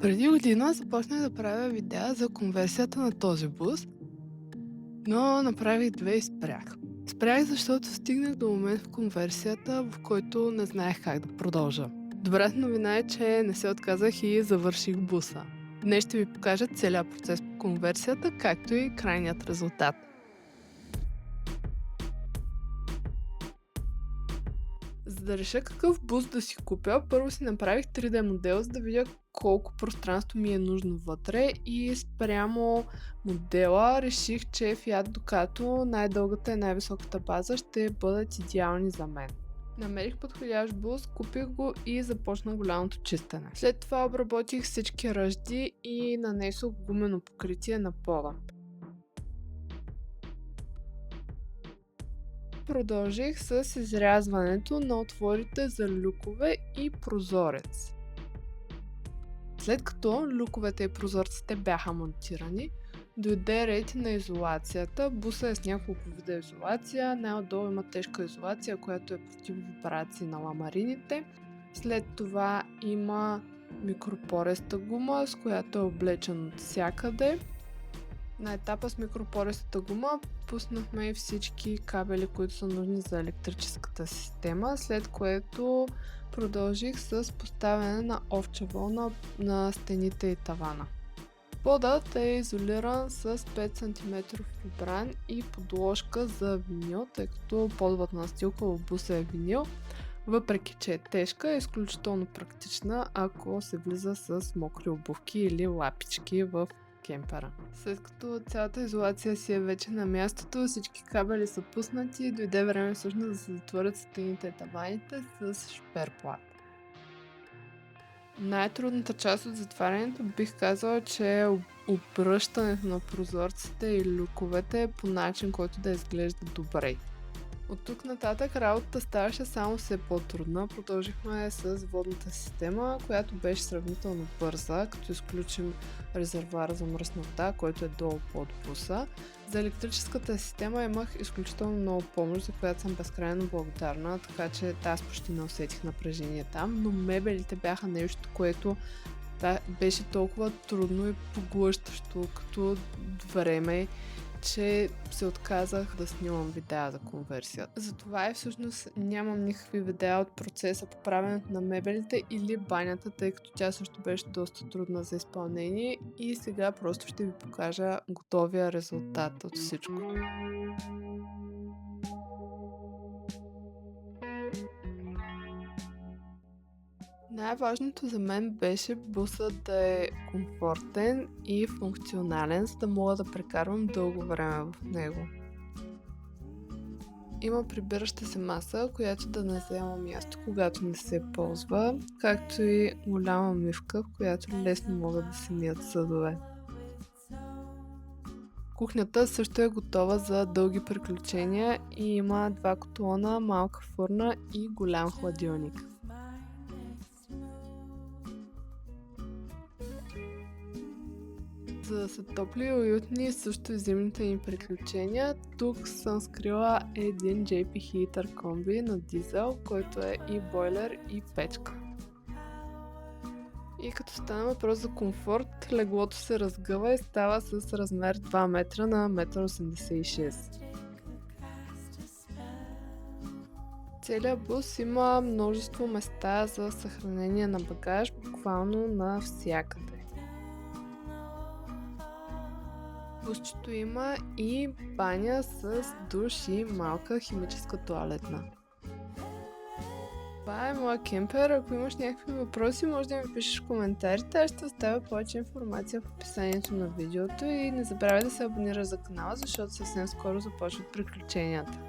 Преди година започнах да правя видеа за конверсията на този бус, но направих две и спрях. Спрях, защото стигнах до момент в конверсията, в който не знаех как да продължа. Добрата новина е, че не се отказах и завърших буса. Днес ще ви покажа целият процес по конверсията, както и крайният резултат. За да реша какъв бус да си купя, първо си направих 3D модел, за да видя колко пространство ми е нужно вътре и спрямо модела реших, че Fiat Ducato най-дългата и най-високата база ще бъдат идеални за мен. Намерих подходящ бус, купих го и започна голямото чистене. След това обработих всички ръжди и нанесох гумено покритие на пода. Продължих с изрязването на отворите за люкове и прозорец. След като люковете и прозорците бяха монтирани, дойде ред на изолацията. Буса е с няколко вида изолация. Най-отдолу има тежка изолация, която е против вибрации на ламарините. След това има микропореста гума, с която е облечен от всякъде. На етапа с микропорестата гума пуснахме и всички кабели, които са нужни за електрическата система, след което продължих с поставяне на овча вълна на стените и тавана. Подът е изолиран с 5 см фибран и подложка за винил, тъй като подовата настилка в буса е винил. Въпреки че е тежка, е изключително практична, ако се влиза с мокри обувки или лапички в кемпера. След като цялата изолация си е вече на мястото, всички кабели са пуснати, дойде време всъщност да се затворят стените и таваните с шперплат. Най-трудната част от затварянето бих казала, че е обръщането на прозорците и люковете по начин, който да изглежда добре. От тук нататък работата ставаше само все по-трудна. Продължихме с водната система, която беше сравнително бърза, като изключим резервуара за мръсна вода, който е долу под буса. За електрическата система имах изключително много помощ, за която съм безкрайно благодарна, така че аз почти не усетих напрежение там, но мебелите бяха нещо, което беше толкова трудно и поглъщащо като време, че се отказах да снимам видеа за конверсията. Затова и всъщност нямам никакви видеа от процеса по правенето на мебелите или банята, тъй като тя също беше доста трудна за изпълнение и сега просто ще ви покажа готовия резултат от всичко. Най-важното за мен беше бусът да е комфортен и функционален, за да мога да прекарвам дълго време в него. Има прибираща се маса, която да не заема място, когато не се ползва, както и голяма мивка, в която лесно могат да се мият съдове. Кухнята също е готова за дълги приключения и има 2 котлона, малка фурна и голям хладилник. За да са топли и уютни също и зимните ни приключения, тук съм скрила един JP Heater комби на дизел, който е и бойлер и печка. И като стана въпрос за комфорт, леглото се разгъва и става с размер 2 метра на 1,86 м. Целият бус има множество места за съхранение на багаж, буквално навсякъде. Бусчето има и баня с душ и малка химическа тоалетна. Това е моя кемпер. Ако имаш някакви въпроси, може да ми пишеш в коментарите. Аз ще оставя повече информация в описанието на видеото и не забравяй да се абонираш за канала, защото съвсем скоро започват приключенията.